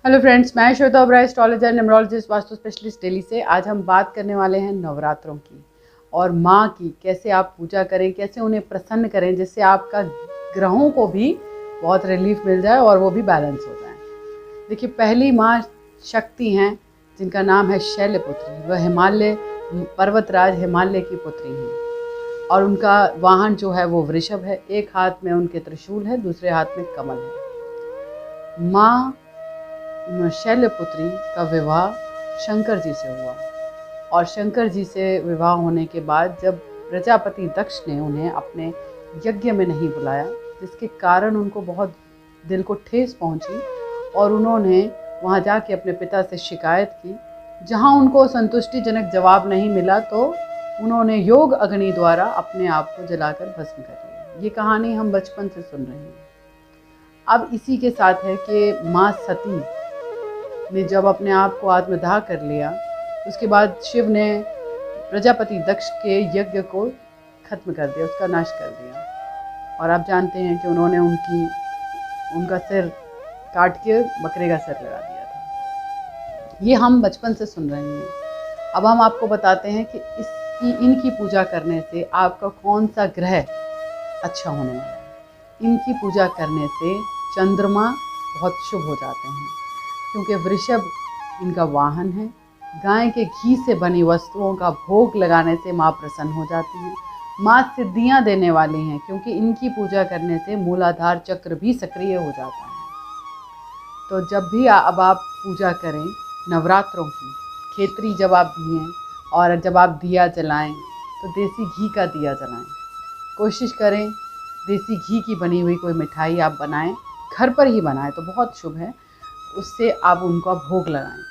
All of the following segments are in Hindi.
हेलो फ्रेंड्स, मैं Shweta Oberoi, astrologer, numerologist, vastu specialist Delhi से। आज हम बात करने वाले हैं नवरात्रों की और माँ की। कैसे आप पूजा करें, कैसे उन्हें प्रसन्न करें जिससे आपका ग्रहों को भी बहुत रिलीफ मिल जाए और वो भी बैलेंस हो जाए। देखिए, पहली माँ शक्ति हैं जिनका नाम है शैलपुत्री। वह हिमालय पर्वतराज हिमालय की पुत्री हैं और उनका वाहन जो है वो वृषभ है। एक हाथ में उनके त्रिशूल है, दूसरे हाथ में कमल है। माँ शैलपुत्री का विवाह शंकर जी से हुआ और शंकर जी से विवाह होने के बाद जब प्रजापति दक्ष ने उन्हें अपने यज्ञ में नहीं बुलाया, जिसके कारण उनको बहुत दिल को ठेस पहुंची और उन्होंने वहां जाके अपने पिता से शिकायत की। जहां उनको संतुष्टिजनक जवाब नहीं मिला तो उन्होंने योग अग्नि द्वारा अपने आप को जलाकर भस्म कर लिया। ये कहानी हम बचपन से सुन रहे हैं। अब इसी के साथ है कि माँ सती ने जब अपने आप को आत्मदाह कर लिया, उसके बाद शिव ने प्रजापति दक्ष के यज्ञ को खत्म कर दिया, उसका नाश कर दिया। और आप जानते हैं कि उन्होंने उनका सिर काट के बकरे का सिर लगा दिया था। ये हम बचपन से सुन रहे हैं। अब हम आपको बताते हैं कि इनकी पूजा करने से आपका कौन सा ग्रह अच्छा होने वाला है। इनकी पूजा करने से चंद्रमा बहुत शुभ हो जाते हैं, क्योंकि वृषभ इनका वाहन है। गाय के घी से बनी वस्तुओं का भोग लगाने से माँ प्रसन्न हो जाती हैं। माँ सिद्धियाँ देने वाली हैं, क्योंकि इनकी पूजा करने से मूलाधार चक्र भी सक्रिय हो जाता है। तो जब भी अब आप पूजा करें नवरात्रों की, खेतरी जब आप दिएँ और जब आप दिया जलाएं तो देसी घी का दिया जलाएं। कोशिश करें देसी घी की बनी हुई कोई मिठाई आप बनाएं, घर पर ही बनाएं तो बहुत शुभ है। उससे आप उनका भोग लगाएं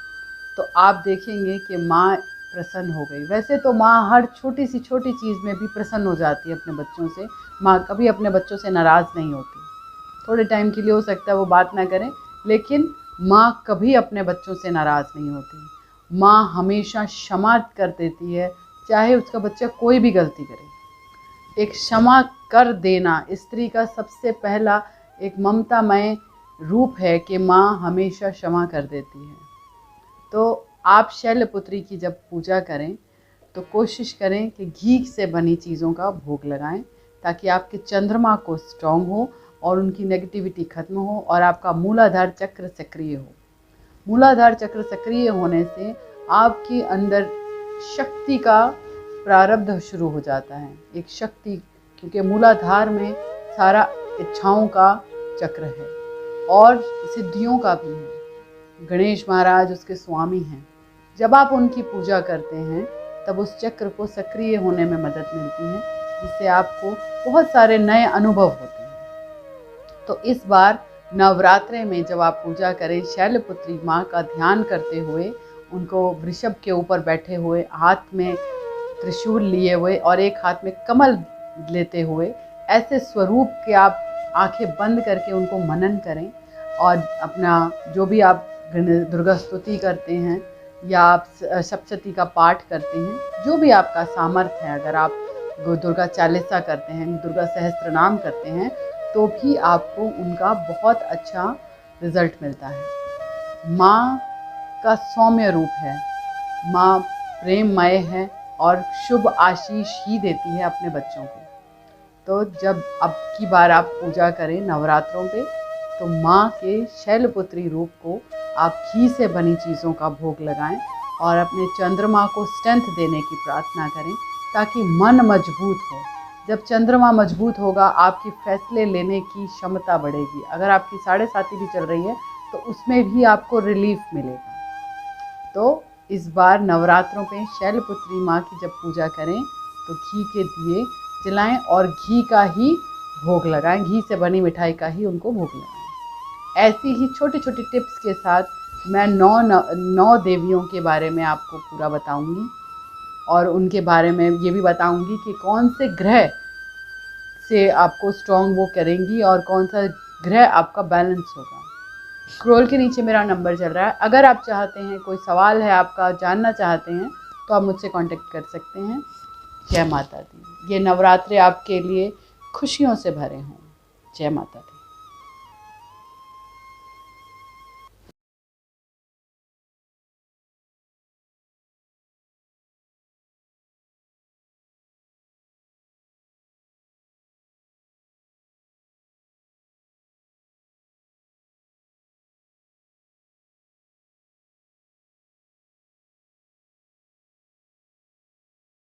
तो आप देखेंगे कि माँ प्रसन्न हो गई। वैसे तो माँ हर छोटी चीज़ में भी प्रसन्न हो जाती है अपने बच्चों से। माँ कभी अपने बच्चों से नाराज़ नहीं होती। थोड़े टाइम के लिए हो सकता है वो बात ना करें, लेकिन माँ कभी अपने बच्चों से नाराज़ नहीं होती। माँ हमेशा क्षमा कर देती है, चाहे उसका बच्चा कोई भी गलती करे। एक क्षमा कर देना स्त्री का सबसे पहला एक ममतामय रूप है कि माँ हमेशा क्षमा कर देती है। तो आप शैलपुत्री की जब पूजा करें तो कोशिश करें कि घी से बनी चीज़ों का भोग लगाएं, ताकि आपके चंद्रमा को स्ट्रॉन्ग हो और उनकी नेगेटिविटी खत्म हो और आपका मूलाधार चक्र सक्रिय हो। मूलाधार चक्र सक्रिय होने से आपके अंदर शक्ति का प्रारब्ध शुरू हो जाता है। एक शक्ति, क्योंकि मूलाधार में सारा इच्छाओं का चक्र है और सिद्धियों का भी है। गणेश महाराज उसके स्वामी हैं। जब आप उनकी पूजा करते हैं तब उस चक्र को सक्रिय होने में मदद मिलती है, जिससे आपको बहुत सारे नए अनुभव होते हैं। तो इस बार नवरात्रे में जब आप पूजा करें, शैलपुत्री माँ का ध्यान करते हुए, उनको वृषभ के ऊपर बैठे हुए, हाथ में त्रिशूल लिए हुए और एक हाथ में कमल लेते हुए, ऐसे स्वरूप के आप आंखें बंद करके उनको मनन करें और अपना जो भी आप दुर्गा स्तुति करते हैं या आप सप्तशती का पाठ करते हैं, जो भी आपका सामर्थ्य है, अगर आप दुर्गा चालीसा करते हैं, दुर्गा सहस्त्र नाम करते हैं, तो भी आपको उनका बहुत अच्छा रिजल्ट मिलता है। माँ का सौम्य रूप है, माँ प्रेममय है और शुभ आशीष ही देती है अपने बच्चों को। तो जब अब की बार आप पूजा करें नवरात्रों पे, तो माँ के शैलपुत्री रूप को आप घी से बनी चीज़ों का भोग लगाएं और अपने चंद्रमा को स्ट्रेंथ देने की प्रार्थना करें, ताकि मन मजबूत हो। जब चंद्रमा मजबूत होगा, आपकी फैसले लेने की क्षमता बढ़ेगी। अगर आपकी 7.5 भी चल रही है तो उसमें भी आपको रिलीफ मिलेगा। तो इस बार नवरात्रों पे शैलपुत्री माँ की जब पूजा करें तो घी के दिए जलाएं और घी का ही भोग लगाएं, घी से बनी मिठाई का ही उनको भोग लगाएं। ऐसी ही छोटी टिप्स के साथ मैं 9 देवियों के बारे में आपको पूरा बताऊंगी और उनके बारे में ये भी बताऊंगी कि कौन से ग्रह से आपको स्ट्रॉन्ग वो करेंगी और कौन सा ग्रह आपका बैलेंस होगा। स्क्रॉल के नीचे मेरा नंबर चल रहा है। अगर आप चाहते हैं, कोई सवाल है आपका, जानना चाहते हैं, तो आप मुझसे कांटेक्ट कर सकते हैं। जय माता दी। ये नवरात्रे आपके लिए खुशियों से भरे हों। जय माता दी।